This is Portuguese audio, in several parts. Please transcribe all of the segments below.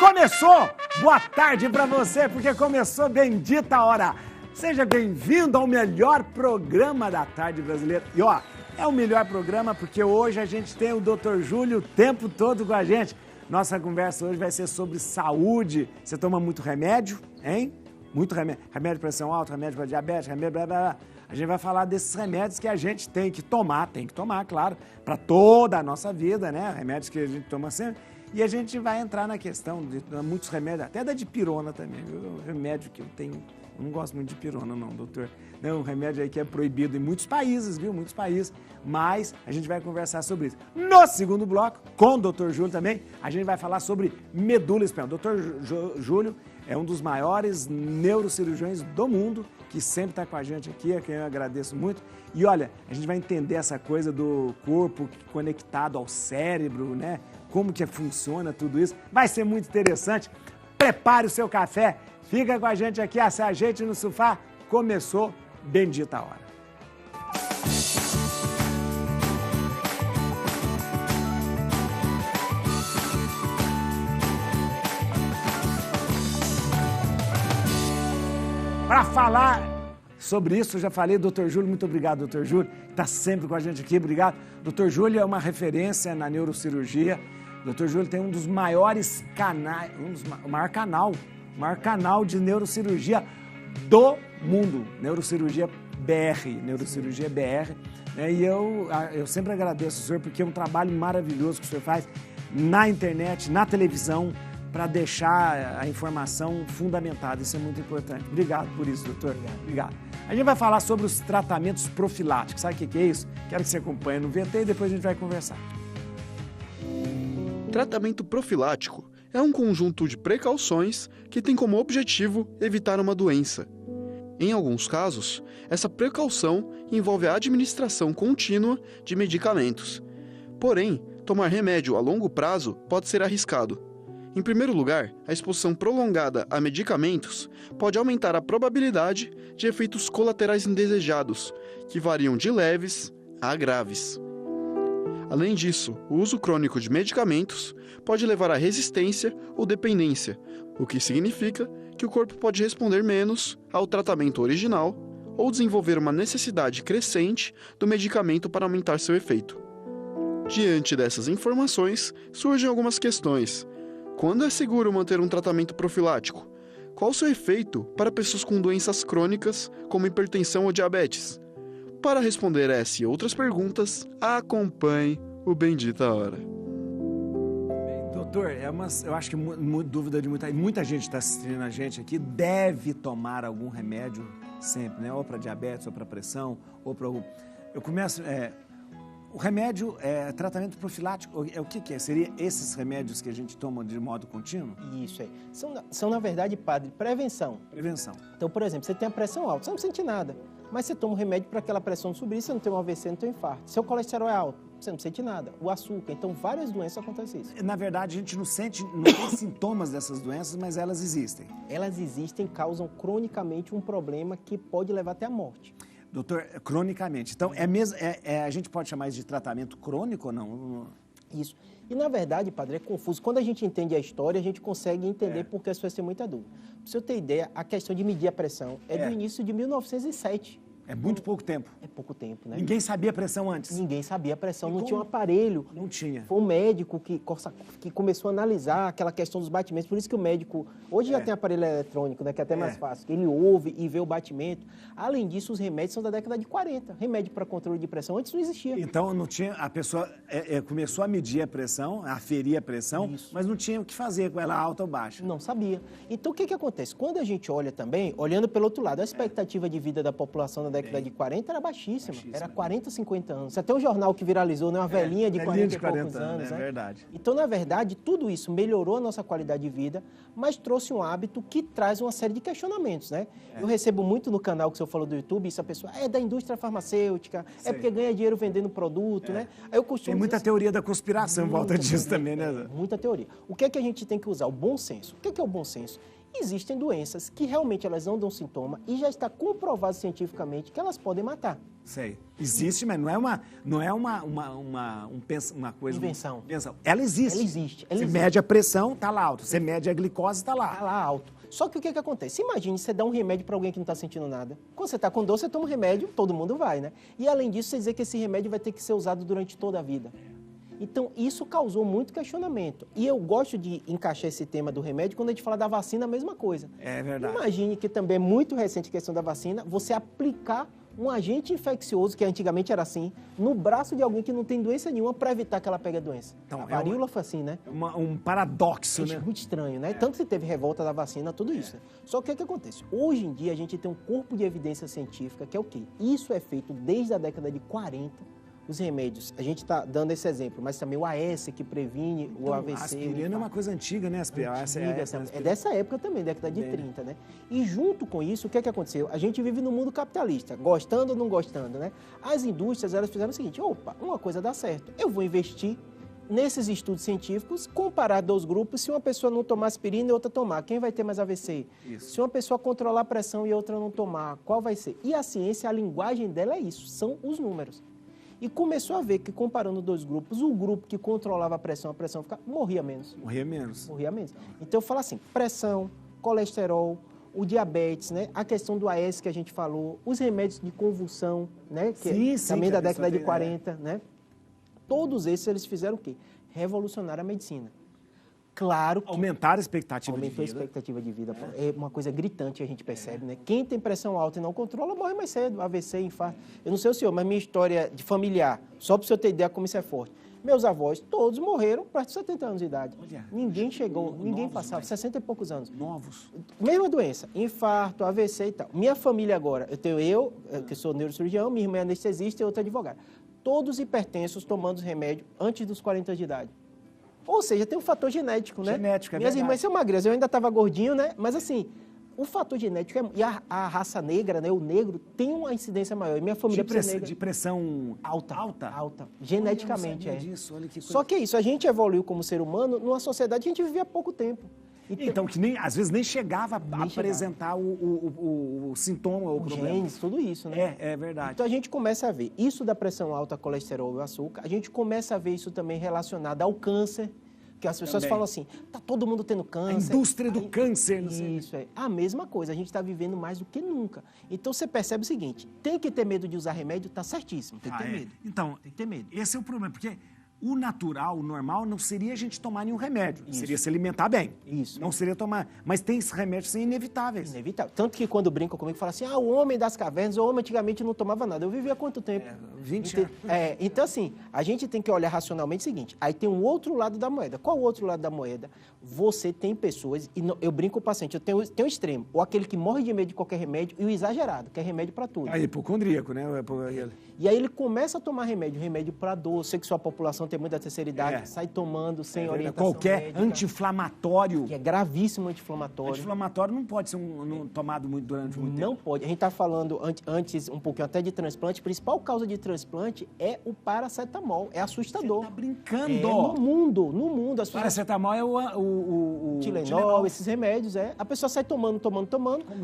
Começou! Boa tarde pra você, porque começou Bendita Hora. Seja bem-vindo ao melhor programa da tarde brasileira. E ó, é o melhor programa porque hoje a gente tem o Dr. Júlio o tempo todo com a gente. Nossa conversa hoje vai ser sobre saúde. Você toma muito remédio, hein? Muito remédio. Remédio para pressão alta, remédio para diabetes, remédio blá, blá, blá. A gente vai falar desses remédios que a gente tem que tomar, claro, para toda a nossa vida, né? Remédios que a gente toma sempre. E a gente vai entrar na questão de muitos remédios, até da dipirona também, viu? O remédio que eu tenho, eu não gosto muito de dipirona não, doutor. É um remédio aí que é proibido em muitos países, viu? Muitos países, mas a gente vai conversar sobre isso. No segundo bloco, com o doutor Júlio também, a gente vai falar sobre medula espinhal. O doutor Júlio é um dos maiores neurocirurgiões do mundo, que sempre está com a gente aqui, a quem eu agradeço muito. E olha, a gente vai entender essa coisa do corpo conectado ao cérebro, né? Como que funciona tudo isso. Vai ser muito interessante. Prepare o seu café, fica com a gente aqui, se ajeite no sofá. Começou Bendita Hora. Para falar sobre isso, eu já falei, doutor Júlio, muito obrigado, doutor Júlio, está sempre com a gente aqui, obrigado. Doutor Júlio é uma referência na neurocirurgia. Doutor Júlio tem um dos maiores canais, o maior canal de neurocirurgia do mundo, Neurocirurgia BR, né? E eu sempre agradeço o senhor, porque é um trabalho maravilhoso que o senhor faz na internet, na televisão, para deixar a informação fundamentada. Isso é muito importante. Obrigado por isso, doutor. Obrigado. A gente vai falar sobre os tratamentos profiláticos. Sabe o que é isso? Quero que você acompanhe no VT e depois a gente vai conversar. Tratamento profilático é um conjunto de precauções que tem como objetivo evitar uma doença. Em alguns casos, essa precaução envolve a administração contínua de medicamentos. Porém, tomar remédio a longo prazo pode ser arriscado. Em primeiro lugar, a exposição prolongada a medicamentos pode aumentar a probabilidade de efeitos colaterais indesejados, que variam de leves a graves. Além disso, o uso crônico de medicamentos pode levar à resistência ou dependência, o que significa que o corpo pode responder menos ao tratamento original ou desenvolver uma necessidade crescente do medicamento para aumentar seu efeito. Diante dessas informações, surgem algumas questões. Quando é seguro manter um tratamento profilático? Qual o seu efeito para pessoas com doenças crônicas, como hipertensão ou diabetes? Para responder essa e outras perguntas, acompanhe o Bendita Hora. Doutor, eu acho que dúvida de muita gente está assistindo a gente aqui, deve tomar algum remédio sempre, né? Ou para diabetes, ou para pressão, ou para... Eu começo... O remédio é tratamento profilático, o que é? Seria esses remédios que a gente toma de modo contínuo? Isso aí. São na verdade, padre, prevenção. Prevenção. Então, por exemplo, você tem a pressão alta, você não sente nada, mas você toma um remédio para aquela pressão subir, você não tem um AVC, não tem um infarto. Seu colesterol é alto, você não sente nada. O açúcar, então várias doenças acontecem isso. Na verdade, a gente não tem sintomas dessas doenças, mas elas existem. Elas existem, causam cronicamente um problema que pode levar até a morte. Doutor, cronicamente. Então, a gente pode chamar isso de tratamento crônico ou não? Isso. E, na verdade, padre, é confuso. Quando a gente entende a história, a gente consegue entender porque as pessoas têm muita dúvida. Para você ter ideia, a questão de medir a pressão é do início de 1907. É muito pouco tempo. É pouco tempo, né? Ninguém sabia a pressão antes. Ninguém sabia a pressão, não tinha um aparelho. Não tinha. Foi um médico que começou a analisar aquela questão dos batimentos. Por isso que o médico... Hoje já tem aparelho eletrônico, né? Que é até mais fácil. Ele ouve e vê o batimento. Além disso, os remédios são da década de 40. Remédio para controle de pressão. Antes não existia. Então, não tinha... A pessoa começou a medir a pressão, a aferir a pressão, mas não tinha o que fazer com ela alta ou baixa. Não sabia. Então, o que acontece? Quando a gente olha também, olhando pelo outro lado, a expectativa de vida da população na década de 40 era baixíssima. Era 40, 50 anos. Até um jornal que viralizou, né? Uma velhinha de 40 e poucos anos. É verdade. Então, na verdade, tudo isso melhorou a nossa qualidade de vida, mas trouxe um hábito que traz uma série de questionamentos, né? Eu recebo muito no canal que o senhor falou do YouTube, isso a pessoa é da indústria farmacêutica, é porque ganha dinheiro vendendo produto, né? Aí eu costumo tem muita teoria da conspiração em volta disso também, né? Muita teoria. O que é que a gente tem que usar? O bom senso. O que é o bom senso? Existem doenças que realmente elas não dão sintoma e já está comprovado cientificamente que elas podem matar. Sei. Existe, mas não é uma coisa... Invenção. Ela existe. Ela existe. Você mede a pressão, tá lá alto. Você mede a glicose, tá lá. Tá lá alto. Só que o que acontece? Imagine você dá um remédio para alguém que não está sentindo nada. Quando você está com dor, você toma um remédio, todo mundo vai, né? E além disso, você dizer que esse remédio vai ter que ser usado durante toda a vida. Então, isso causou muito questionamento. E eu gosto de encaixar esse tema do remédio quando a gente fala da vacina, a mesma coisa. É verdade. Imagine que também é muito recente a questão da vacina, você aplicar um agente infeccioso, que antigamente era assim, no braço de alguém que não tem doença nenhuma para evitar que ela pegue a doença. Então, a varíola foi assim, né? Um paradoxo, É né? muito estranho, né? Tanto que teve revolta da vacina, tudo isso. Né? Só que o que acontece? Hoje em dia a gente tem um corpo de evidência científica que é o quê? Isso é feito desde a década de 40. Os remédios, a gente está dando esse exemplo, mas também o AS que previne o AVC. A aspirina é uma coisa antiga, né? É dessa época também, década de 30, né? E junto com isso, o que aconteceu? A gente vive no mundo capitalista, gostando ou não gostando, né? As indústrias, elas fizeram o seguinte, opa, uma coisa dá certo, eu vou investir nesses estudos científicos, comparar dois grupos, se uma pessoa não tomar aspirina e outra tomar, quem vai ter mais AVC? Isso. Se uma pessoa controlar a pressão e outra não tomar, qual vai ser? E a ciência, a linguagem dela é isso, são os números. E começou a ver que, comparando dois grupos, o grupo que controlava a pressão morria menos. Morria menos. Morria menos. Então, eu falo assim, pressão, colesterol, o diabetes, né? A questão do AS que a gente falou, os remédios de convulsão, né? Que sim, também que da década de 40, né? Todos esses, eles fizeram o quê? Revolucionaram a medicina. Claro que... Aumentaram a expectativa de vida. Aumentou a expectativa de vida. É uma coisa gritante, a gente percebe, né? Quem tem pressão alta e não controla, morre mais cedo, AVC, infarto. Eu não sei o senhor, mas minha história de familiar, só para o senhor ter ideia como isso é forte. Meus avós, todos morreram perto de 70 anos de idade. Olha, ninguém chegou, ninguém novos, passava, 60 e poucos anos. Novos. Mesma doença, infarto, AVC e tal. Minha família agora, eu, que sou neurocirurgião, minha irmã é anestesista e outra advogada. Todos hipertensos tomando remédio antes dos 40 anos de idade. Ou seja, tem um fator genético, né? Genético, é Minhas verdade. irmãs são magras, eu ainda estava gordinho, né? Mas assim, o fator genético e a raça negra, né? O negro tem uma incidência maior. E minha família De pressão alta. Olha, Geneticamente, eu não sabia disso, olha que coisa. Só que é isso, a gente evoluiu como ser humano numa sociedade que a gente vivia há pouco tempo. Então, que nem, às vezes nem chegava a apresentar o sintoma, o problema. Genes, tudo isso, né? É verdade. Então a gente começa a ver isso da pressão alta, colesterol e o açúcar, a gente começa a ver isso também relacionado ao câncer, que as pessoas falam assim, tá todo mundo tendo câncer. A indústria do câncer, não sei. Isso, é a mesma coisa, a gente está vivendo mais do que nunca. Então você percebe o seguinte, tem que ter medo de usar remédio, tá certíssimo, tem que ter medo. Então, tem que ter medo. Esse é o problema, porque o natural, o normal, não seria a gente tomar nenhum remédio. Isso. Seria se alimentar bem. Isso. Não seria tomar. Mas tem esses remédios que são inevitáveis. Inevitável. Tanto que quando brincam comigo, falam assim, o homem das cavernas, o homem antigamente não tomava nada. Eu vivia há quanto tempo? 20 anos. Então, assim, a gente tem que olhar racionalmente o seguinte, aí tem um outro lado da moeda. Qual o outro lado da moeda? Você tem pessoas, e eu brinco com o paciente, eu tenho o extremo, ou aquele que morre de medo de qualquer remédio, e o exagerado, que é remédio para tudo. Aí, hipocondríaco, né? E aí ele começa a tomar remédio para dor, sei que sua população tem muita terceira idade, sai tomando sem orientação qualquer médica, anti-inflamatório. que é gravíssimo anti-inflamatório. Anti-inflamatório não pode ser tomado durante muito tempo. Não pode. A gente está falando antes um pouquinho até de transplante. A principal causa de transplante é o paracetamol. É assustador. Você tá brincando. No mundo. As pessoas... Paracetamol é o Tilenol, esses remédios, A pessoa sai tomando.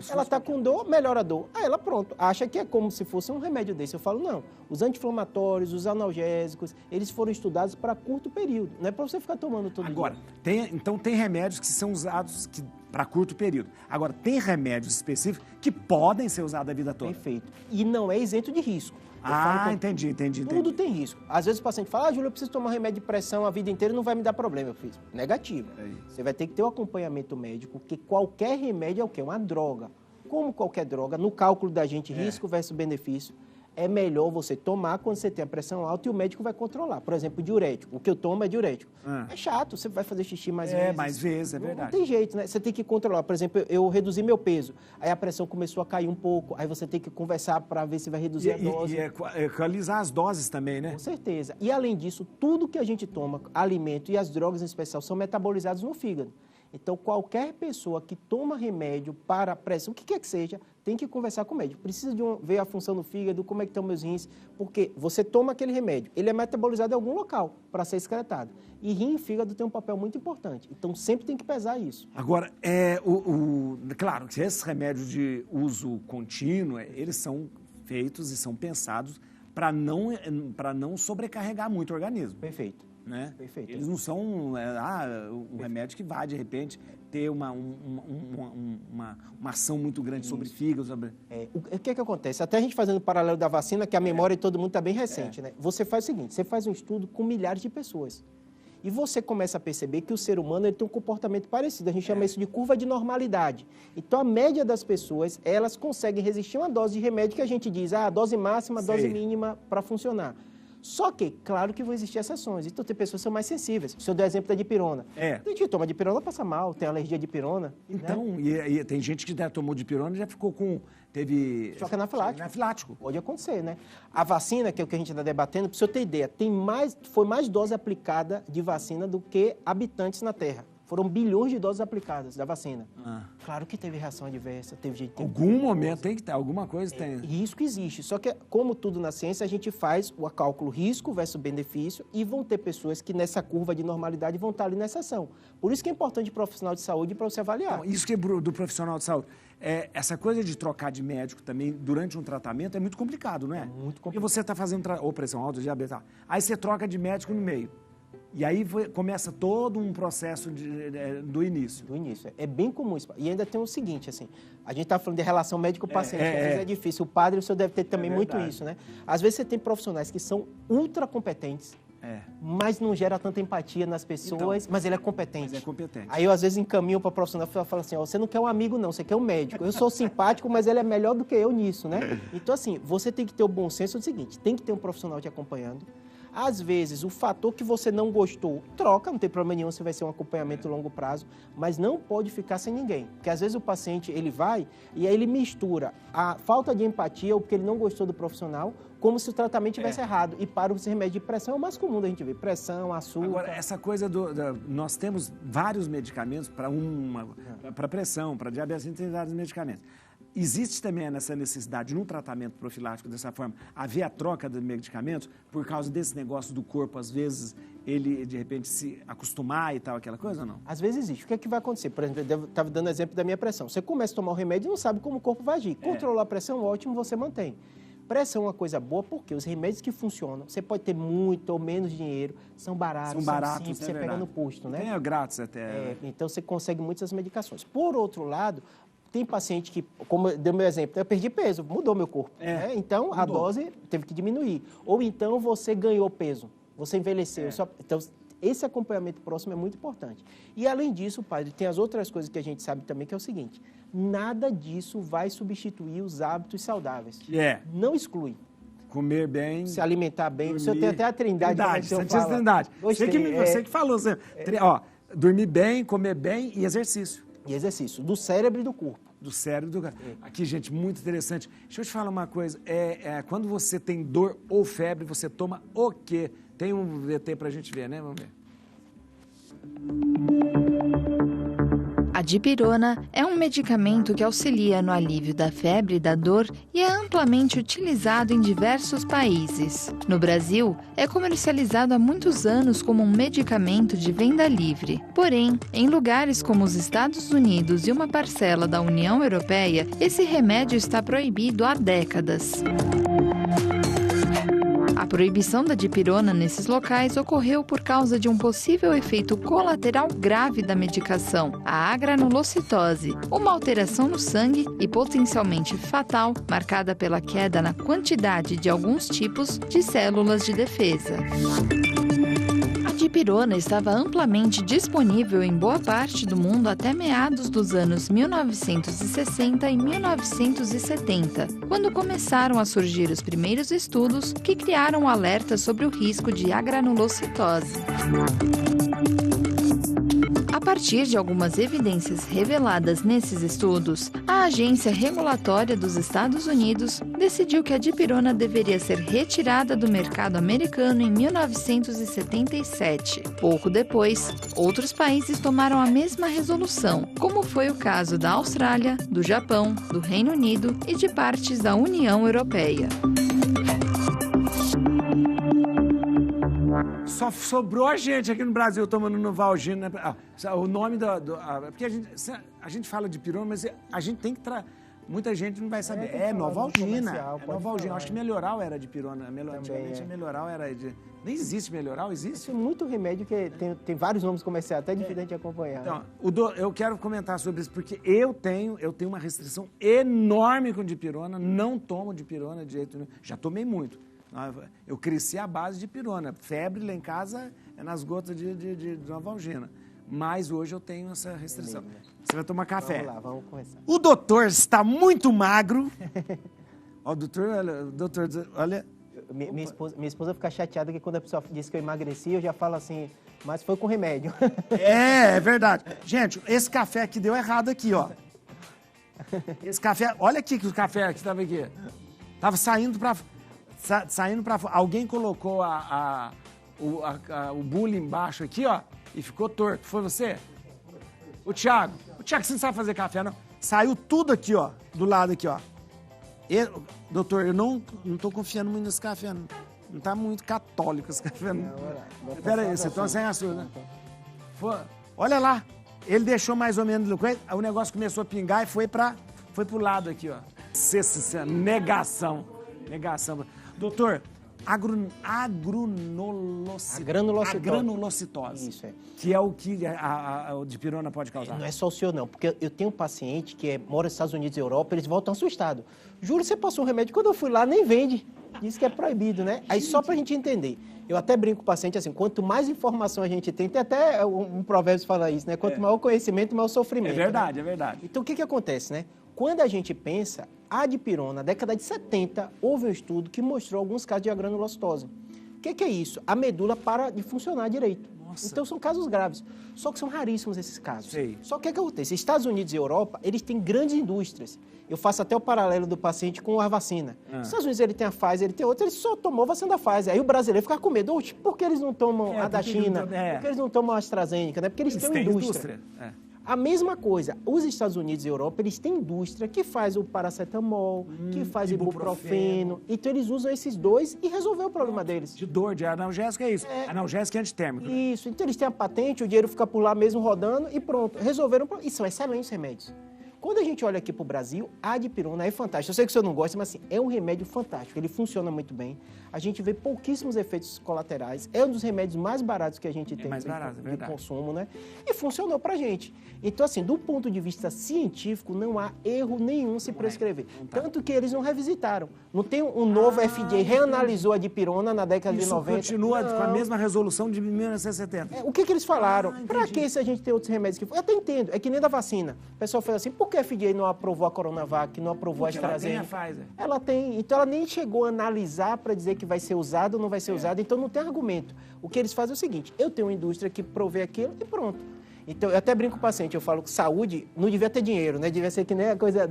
Ela está com dor, melhora a dor. Aí ela, pronto, acha que é como se fosse um remédio desse. Eu falo, não. Os anti-inflamatórios, os analgésicos, eles foram estudados para curto período. Não é para você ficar tomando todo dia. Agora, tem remédios que são usados para curto período. Agora, tem remédios específicos que podem ser usados a vida toda. Perfeito. E não é isento de risco. Entendi. Tudo tem risco. Às vezes o paciente fala, Júlio, eu preciso tomar remédio de pressão a vida inteira e não vai me dar problema. Eu fiz, negativo. Você vai ter que ter um acompanhamento médico, porque qualquer remédio é o quê? Uma droga. Como qualquer droga, no cálculo da gente, risco versus benefício, é melhor você tomar quando você tem a pressão alta e o médico vai controlar. Por exemplo, diurético. O que eu tomo é diurético. É chato, você vai fazer xixi mais vezes. Mais vezes, é verdade. Não tem jeito, né? Você tem que controlar. Por exemplo, eu reduzi meu peso, aí a pressão começou a cair um pouco, aí você tem que conversar para ver se vai reduzir a dose. E equalizar as doses também, né? Com certeza. E além disso, tudo que a gente toma, alimento e as drogas em especial, são metabolizados no fígado. Então, qualquer pessoa que toma remédio para pressão, o que quer que seja, tem que conversar com o médico. Precisa ver a função do fígado, como é que estão meus rins, porque você toma aquele remédio, ele é metabolizado em algum local para ser excretado. E rim e fígado tem um papel muito importante. Então, sempre tem que pesar isso. Agora, claro que esses remédios de uso contínuo, eles são feitos e são pensados para não sobrecarregar muito o organismo. Perfeito. Né? Perfeito. Eles não são um remédio que vai, de repente, ter uma ação muito grande sobre fígado. O que acontece? Até a gente fazendo o paralelo da vacina, que a memória de todo mundo está bem recente, né? Você faz o seguinte, você faz um estudo com milhares de pessoas. E você começa a perceber que o ser humano ele tem um comportamento parecido. A gente chama isso de curva de normalidade. Então, a média das pessoas, elas conseguem resistir a uma dose de remédio que a gente diz, a dose máxima, a dose mínima para funcionar. Só que, claro que vão existir exceções. Então, tem pessoas que são mais sensíveis. Se eu der exemplo da dipirona. Tem gente que toma dipirona, passa mal, tem alergia à dipirona. Então, né? e tem gente que já tomou dipirona e já ficou teve choque anafilático. Pode acontecer, né? A vacina, que é o que a gente está debatendo, para o senhor ter ideia, foi mais dose aplicada de vacina do que habitantes na Terra. Foram bilhões de doses aplicadas da vacina. Claro que teve reação adversa, teve gente... Algum momento tem que ter, alguma coisa tem. Risco existe, só que, como tudo na ciência, a gente faz o cálculo risco versus benefício e vão ter pessoas que nessa curva de normalidade vão estar ali na exceção. Por isso que é importante o profissional de saúde para você avaliar. Isso que é do profissional de saúde. Essa coisa de trocar de médico também durante um tratamento é muito complicado, não é? Muito complicado. Porque você está fazendo pressão alta, diabetes, aí você troca de médico no meio. E aí começa todo um processo do início. Do início. É bem comum isso. E ainda tem o seguinte, assim, a gente está falando de relação médico-paciente, às vezes é difícil. O padre, o senhor deve ter também muito isso, né? Às vezes você tem profissionais que são ultra competentes, mas não gera tanta empatia nas pessoas, então, mas ele é competente. Aí eu, às vezes, encaminho para o profissional e falo assim, você não quer um amigo, não, você quer um médico. Eu sou simpático, mas ele é melhor do que eu nisso, né? Então, assim, você tem que ter o bom senso do seguinte, tem que ter um profissional te acompanhando. Às vezes, o fator que você não gostou, troca, não tem problema nenhum, você vai ser um acompanhamento a longo prazo, mas não pode ficar sem ninguém. Porque, às vezes, o paciente, ele vai e aí ele mistura a falta de empatia ou porque ele não gostou do profissional, como se o tratamento estivesse errado. E para os remédios de pressão é o mais comum da gente ver, pressão, açúcar... Agora, essa coisa nós temos vários medicamentos para pressão, para diabetes, a gente tem vários medicamentos. Existe também essa necessidade, num tratamento profilático dessa forma, haver a troca de medicamentos por causa desse negócio do corpo, às vezes, ele, de repente, se acostumar e tal, aquela coisa ou não? Às vezes existe. O que é que vai acontecer? Por exemplo, eu estava dando exemplo da minha pressão. Você começa a tomar o remédio e não sabe como o corpo vai agir. Controlar a pressão, ótimo, você mantém. Pressão é uma coisa boa porque os remédios que funcionam, você pode ter muito ou menos dinheiro, são baratos, simples, você pega no posto, né? É grátis até. Então, você consegue muitas medicações. Por outro lado... Tem paciente que, como deu meu exemplo, eu perdi peso, mudou meu corpo. Né? Então, a dose teve que diminuir. Ou então, você ganhou peso, você envelheceu. Então, esse acompanhamento próximo é muito importante. E, além disso, padre, tem as outras coisas que a gente sabe também, que é o seguinte, nada disso vai substituir os hábitos saudáveis. Não exclui. Comer bem. Se alimentar bem. Dormir. O senhor tem até a trindade. Trindade. Você que falou. Dormir bem, comer bem e exercício. E exercício, do cérebro e do corpo. Do cérebro e do corpo. Aqui, gente, muito interessante. Deixa eu te falar uma coisa. Quando você tem dor ou febre, você toma o quê? Tem um VT pra gente ver, né? Vamos ver. A dipirona é um medicamento que auxilia no alívio da febre e da dor e é amplamente utilizado em diversos países. No Brasil, é comercializado há muitos anos como um medicamento de venda livre. Porém, em lugares como os Estados Unidos e uma parcela da União Europeia, esse remédio está proibido há décadas. A proibição da dipirona nesses locais ocorreu por causa de um possível efeito colateral grave da medicação, a agranulocitose, uma alteração no sangue e potencialmente fatal, marcada pela queda na quantidade de alguns tipos de células de defesa. A dipirona estava amplamente disponível em boa parte do mundo até meados dos anos 1960 e 1970, quando começaram a surgir os primeiros estudos que criaram um alerta sobre o risco de agranulocitose. A partir de algumas evidências reveladas nesses estudos, a Agência Regulatória dos Estados Unidos decidiu que a dipirona deveria ser retirada do mercado americano em 1977. Pouco depois, outros países tomaram a mesma resolução, como foi o caso da Austrália, do Japão, do Reino Unido e de partes da União Europeia. Só sobrou a gente aqui no Brasil tomando Novalgina, né? O nome porque a gente fala de pirona, mas a gente tem que... Muita gente não vai saber. É Novalgina. É Novalgina. Acho que Melhoral era de pirona. Antigamente Melhoral era de... Nem existe Melhoral, existe? Tem muito remédio que tem vários nomes comerciais, até difícil de acompanhar. Então, eu quero comentar sobre isso, porque eu tenho uma restrição enorme com dipirona, não tomo dipirona de jeito nenhum. Já tomei muito. Eu cresci à base de pirona. Febre lá em casa é nas gotas de Novalgina. Mas hoje eu tenho essa restrição. Você vai tomar café. Vamos lá, vamos começar. O doutor está muito magro. Ó, doutor, olha... Minha esposa fica chateada que quando a pessoa diz que eu emagreci, eu já falo assim, mas foi com remédio. É verdade. Gente, esse café aqui deu errado aqui, ó. Esse café... Olha aqui que o café que estava aqui. Tava saindo para... Alguém colocou o bule embaixo aqui, ó, e ficou torto. Foi você? O Thiago, você não sabe fazer café, não? Saiu tudo aqui, ó, do lado aqui, ó. Doutor, eu não tô confiando muito nesse café, não. Não tá muito católico esse café, não. Pera aí, você toma sem açúcar, né? Olha lá, ele deixou mais ou menos o negócio começou a pingar e foi pro lado aqui, ó. Negação. Doutor, agranulocitose. Isso, é. Que é o que a dipirona pode causar. Não é só o senhor, não. Porque eu tenho um paciente que mora nos Estados Unidos e Europa, eles voltam assustados. Juro, você passou um remédio, quando eu fui lá, nem vende. Diz que é proibido, né? Aí só pra gente entender. Eu até brinco com o paciente assim, quanto mais informação a gente tem até um provérbio que fala isso, né? Quanto maior o conhecimento, maior o sofrimento. É verdade, né? É verdade. Então, o que acontece, né? Quando a gente pensa, a dipirona, na década de 70, houve um estudo que mostrou alguns casos de agranulocitose. O que é isso? A medula para de funcionar direito. Nossa. Então, são casos graves. Só que são raríssimos esses casos. Sei. Só que o que acontece? Estados Unidos e Europa, eles têm grandes indústrias. Eu faço até o paralelo do paciente com a vacina. Nos Estados Unidos ele tem a Pfizer, ele tem outra, ele só tomou a vacina da Pfizer. Aí o brasileiro fica com medo. Oxe, por que eles não tomam a da China? Por que eles não tomam a AstraZeneca? Né? Porque eles têm uma indústria. A mesma coisa, os Estados Unidos e Europa, eles têm indústria que faz o paracetamol, que faz ibuprofeno. Então, eles usam esses dois e resolveu o problema deles. De dor, de analgésico é isso. Analgésico é antitérmico. Isso. Então, eles têm a patente, o dinheiro fica por lá mesmo rodando e pronto. Resolveram o problema. E são excelentes remédios. Quando a gente olha aqui para o Brasil, a dipirona é fantástica. Eu sei que o senhor não gosta, mas assim, é um remédio fantástico. Ele funciona muito bem. A gente vê pouquíssimos efeitos colaterais. É um dos remédios mais baratos que a gente tem de consumo, né? E funcionou para a gente. Então, assim, do ponto de vista científico, não há erro nenhum se prescrever. Tanto que eles não revisitaram. Não tem um novo FDA, reanalisou a dipirona na década de 90. Continua com a mesma resolução de 1970. O que eles falaram? Para que se a gente tem outros remédios que... Eu até entendo, é que nem da vacina. O pessoal fala assim, por que a FDA não aprovou a Coronavac, não aprovou a AstraZeneca? Ela tem a Pfizer. Ela tem. Então, ela nem chegou a analisar para dizer que vai ser usado ou não vai ser usado. Então, não tem argumento. O que eles fazem é o seguinte, eu tenho uma indústria que provê aquilo e pronto. Então, eu até brinco com o paciente, eu falo que saúde não devia ter dinheiro, né? Devia ser que nem a coisa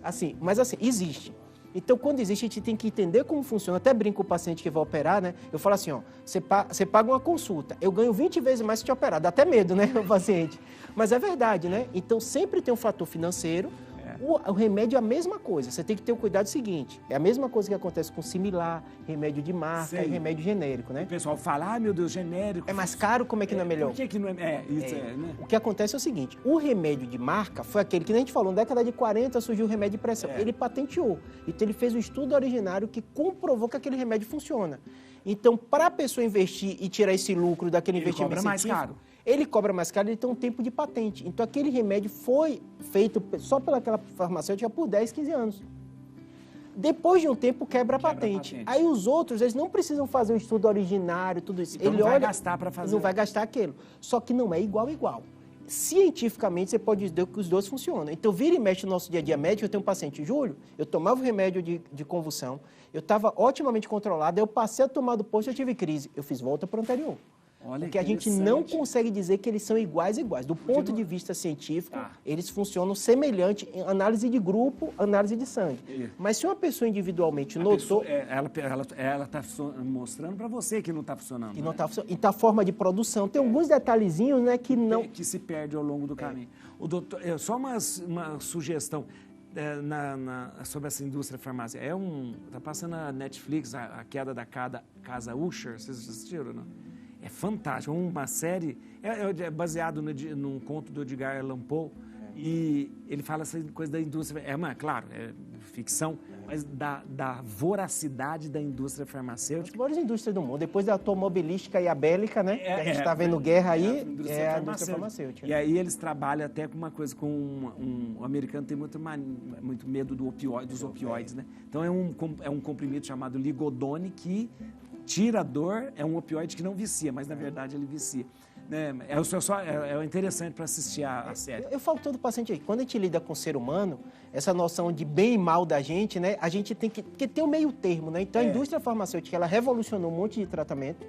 assim, mas assim, existe. Então, quando existe, a gente tem que entender como funciona. Até brinco com o paciente que vai operar, né? Eu falo assim, ó, você paga uma consulta, eu ganho 20 vezes mais se te operar. Dá até medo, né, o paciente. Mas é verdade, né? Então, sempre tem um fator financeiro. O remédio é a mesma coisa. Você tem que ter o cuidado seguinte. É a mesma coisa que acontece com similar, remédio de marca e remédio genérico, né? O pessoal fala, ai meu Deus, genérico. É mais caro, como é que não é melhor? Por que não é? Né? O que acontece é o seguinte, o remédio de marca foi aquele que a gente falou, na década de 40 surgiu o remédio de pressão. Ele patenteou. Então ele fez um estudo originário que comprovou que aquele remédio funciona. Então, para a pessoa investir e tirar esse lucro daquele investimento cobra mais caro. Ele cobra mais caro, ele tem um tempo de patente. Então, aquele remédio foi feito só pelaquela farmacêutica por 10, 15 anos. Depois de um tempo, quebra a patente. Aí os outros, eles não precisam fazer um estudo originário, tudo isso. Então, ele não vai gastar para fazer. Não vai gastar aquilo. Só que não é igual. Cientificamente, você pode dizer que os dois funcionam. Então, vira e mexe no nosso dia a dia médico. Eu tenho um paciente, Júlio, eu tomava o remédio de convulsão, eu estava otimamente controlado, eu passei a tomar do posto e eu tive crise. Eu fiz volta para o anterior. Olha, porque a gente não consegue dizer que eles são iguais. Do ponto de vista científico, eles funcionam semelhante em análise de grupo, análise de sangue. Mas se uma pessoa individualmente notou... Ela está mostrando para você que não está funcionando. Que não está funcionando. Então, a forma de produção. Tem alguns detalhezinhos, né, que não... Que se perde ao longo do caminho. O doutor, só uma sugestão sobre essa indústria farmácia. Está passando na Netflix a queda da casa Usher, vocês assistiram, não? É fantástico, uma série, é baseado num conto do Edgar Allan Poe, e ele fala essa coisa da indústria, claro, é ficção, mas da voracidade da indústria farmacêutica. As maiores indústrias do mundo, depois da automobilística e a bélica, né, que a gente está vendo guerra aí, é a indústria farmacêutica. E aí eles trabalham até com uma coisa, o americano tem muito medo dos opioides, né? Então é um comprimido chamado Ligodone que tira a dor, é um opioide que não vicia, mas na verdade ele vicia. É interessante para assistir a série. Eu falo todo paciente aí, quando a gente lida com o ser humano, essa noção de bem e mal da gente, né, a gente tem que ter um meio termo, né? Então a indústria farmacêutica, ela revolucionou um monte de tratamento.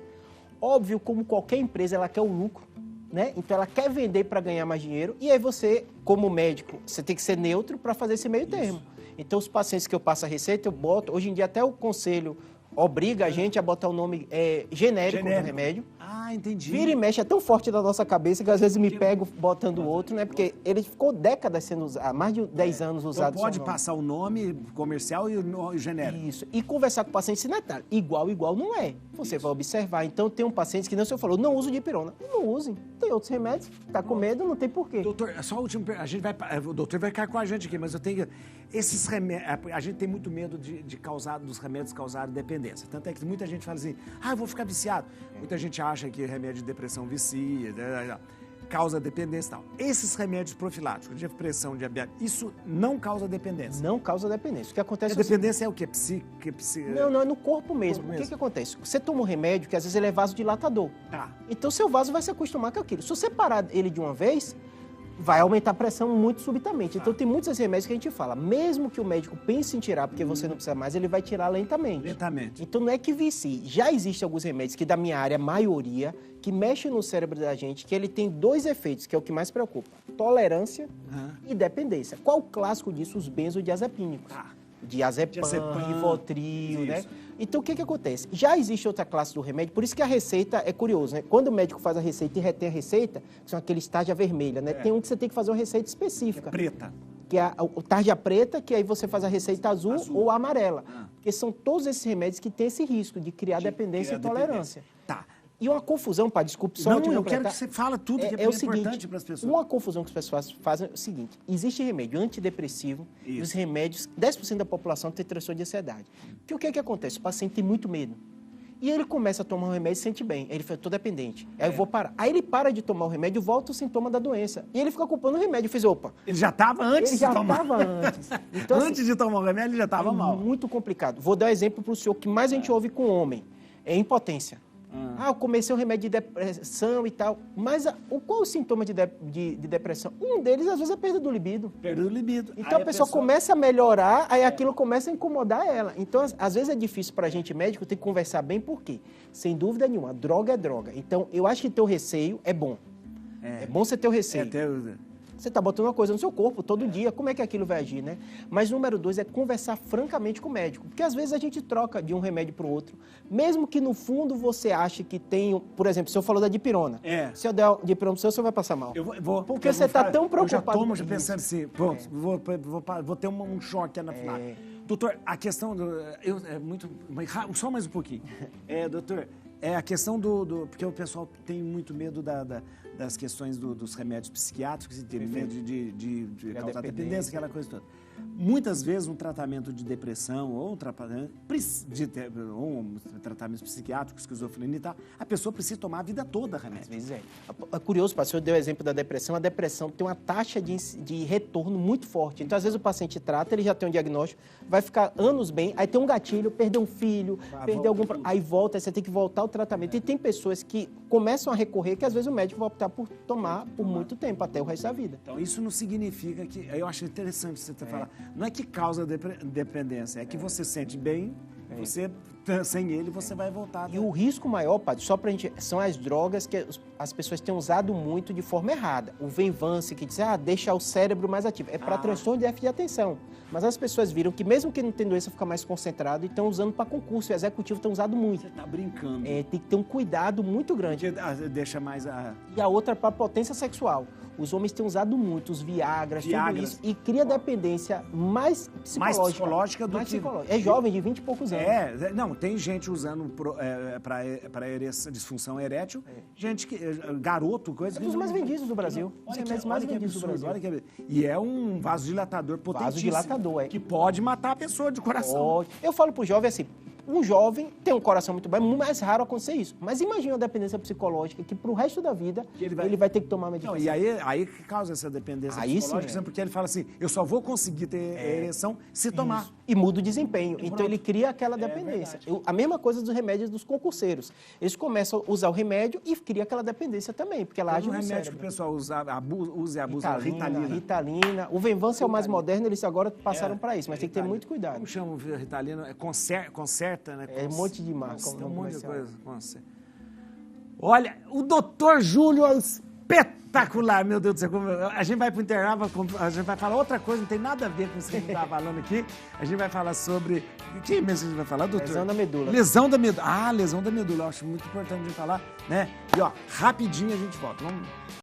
Óbvio, como qualquer empresa, ela quer o lucro, né? Então ela quer vender para ganhar mais dinheiro, e aí você, como médico, você tem que ser neutro para fazer esse meio termo. Então os pacientes que eu passo a receita, eu boto, hoje em dia até o conselho obriga a gente a botar o nome genérico do remédio. Entendi. Vira e mexe, é tão forte da nossa cabeça que às vezes me pego botando outro, né? Porque ele ficou décadas sendo usado, mais de 10 anos usado. Então pode passar o nome comercial e o genérico. Isso. E conversar com o paciente, se detalhe, igual não é. Você vai observar. Então tem um paciente que, não, o senhor falou, não uso dipirona. Não usem. Tem outros remédios, tá com medo, não tem porquê. Doutor, só a última pergunta. O doutor vai ficar com a gente aqui, mas eu tenho esses remédios, a gente tem muito medo dos remédios causarem dependência. Tanto é que muita gente fala assim, eu vou ficar viciado. Muita gente acha que remédio de depressão vicia, causa dependência e tal. Esses remédios profiláticos, de depressão, diabetes, isso não causa dependência? Não causa dependência. O que acontece... A dependência é o quê? Não, é no corpo mesmo. O que acontece? Você toma um remédio que às vezes ele é vasodilatador. Então seu vaso vai se acostumar com aquilo. Se você parar ele de uma vez, vai aumentar a pressão muito subitamente. Então tem muitos remédios que a gente fala, mesmo que o médico pense em tirar porque você não precisa mais, ele vai tirar lentamente. Então não é que vicie. Já existem alguns remédios que da minha área, a maioria, que mexem no cérebro da gente, que ele tem 2 efeitos, que é o que mais preocupa. Tolerância e dependência. Qual o clássico disso? Os benzodiazepínicos. Diazepam, Rivotril, né? Então, o que acontece? Já existe outra classe do remédio, por isso que a receita é curioso, né? Quando o médico faz a receita e retém a receita, que são aqueles tarja vermelha, né? Tem um que você tem que fazer uma receita específica. Preta. Que é o tarja preta, que aí você faz a receita azul. Ou amarela. Porque são todos esses remédios que têm esse risco de criar dependência e intolerância. E uma confusão, desculpe, só eu quero que você fale tudo, que é importante para as pessoas. Uma confusão que as pessoas fazem é o seguinte, existe remédio antidepressivo e os remédios, 10% da população tem transtorno de ansiedade. Porque o que acontece? O paciente tem muito medo. E ele começa a tomar um remédio e se sente bem. Aí ele fala, estou dependente. Aí eu vou parar. Aí ele para de tomar o remédio, volta o sintoma da doença. E ele fica culpando o remédio. Eu fiz, opa. Ele já estava antes de tomar. Ele já estava antes. Então, antes de tomar o remédio, ele já estava mal. Muito complicado. Vou dar um exemplo para o senhor que mais a gente ouve com o homem. É impotência. Eu comecei um remédio de depressão e tal. Mas qual é o sintoma de depressão? Um deles, às vezes, é perda do libido. Perda do libido. Então, a pessoa começa a melhorar, aí aquilo começa a incomodar ela. Então, às vezes, é difícil para a gente médico ter que conversar bem, por quê? Sem dúvida nenhuma, droga é droga. Então, eu acho que ter o receio é bom. É bom você ter o receio. Você está botando uma coisa no seu corpo todo dia, como é que aquilo vai agir, né? Mas número 2 é conversar francamente com o médico, porque às vezes a gente troca de um remédio para o outro, mesmo que no fundo você ache que tem, por exemplo, o senhor falou da dipirona. Se eu der dipirona para o senhor vai passar mal. Porque você está tão preocupado. Eu já tomo, pensando assim, pronto, vou ter um choque anafilático. Doutor, a questão só mais um pouquinho. Doutor, a questão porque o pessoal tem muito medo das questões dos remédios psiquiátricos, tem medo de causar dependência, aquela coisa toda. Muitas vezes um tratamento de depressão ou tratamentos psiquiátricos, esquizofrenia e tal, a pessoa precisa tomar a vida toda remédio. Às vezes é. É curioso, o senhor deu o exemplo da depressão. A depressão tem uma taxa de retorno muito forte. Então, às vezes o paciente trata, ele já tem um diagnóstico, vai ficar anos bem, aí tem um gatilho, perdeu um filho, perdeu aí volta, aí você tem que voltar ao tratamento. E tem pessoas que começam a recorrer, que às vezes o médico vai optar por tomar por muito tempo, até o resto da vida. Então, isso não significa que... Eu acho interessante você falar. Não é que causa dependência, é que você sente bem, você sem ele você vai voltar. E o risco maior, padre, só pra gente, são as drogas que as pessoas têm usado muito de forma errada. O Venvance, que diz, deixa o cérebro mais ativo. É para transtorno de déficit de atenção. Mas as pessoas viram que mesmo que não tem doença, fica mais concentrado e estão usando para concurso. O executivo tem usado muito. Você tá brincando. Tem que ter um cuidado muito grande. Porque deixa mais a... E a outra é para potência sexual. Os homens têm usado muito os Viagras, tudo isso, e cria dependência mais psicológica do que... psicológica. É jovem, de 20 e poucos anos. Não, tem gente usando para disfunção erétil, gente que... Garoto, coisa... É dos mais vendidos do Brasil. Os remédios mais vendidos do Brasil. E é um vasodilatador potentíssimo. Vasodilatador, que pode matar a pessoa de coração. Pode. Eu falo pro jovem assim, um jovem tem um coração muito bom, é muito mais raro acontecer isso. Mas imagina a dependência psicológica que pro resto da vida ele vai ter que tomar medicação. Não, e aí que causa essa dependência psicológica, porque ele fala assim, eu só vou conseguir ter ereção se tomar. Isso. E muda o desempenho. Então ele cria aquela dependência. A mesma coisa dos remédios dos concurseiros. Eles começam a usar o remédio e cria aquela dependência também, porque ela age no cérebro. Remédio que o pessoal usa e abusa, Ritalina. O Venvance é o mais moderno, eles agora passaram para isso, mas tem que ter muito cuidado. Como chama o Ritalina? Conserta, né? É um monte de marca. Tem um monte de coisa. Olha, o doutor Júlio é espetacular, meu Deus do céu. A gente vai pro intervalo, a gente vai falar outra coisa, não tem nada a ver com isso que a gente tá falando aqui. A gente vai falar sobre... O que mesmo a gente vai falar, doutor? Lesão da medula. Lesão da medula. Lesão da medula. Eu acho muito importante a gente falar, né? E, rapidinho a gente volta. Vamos...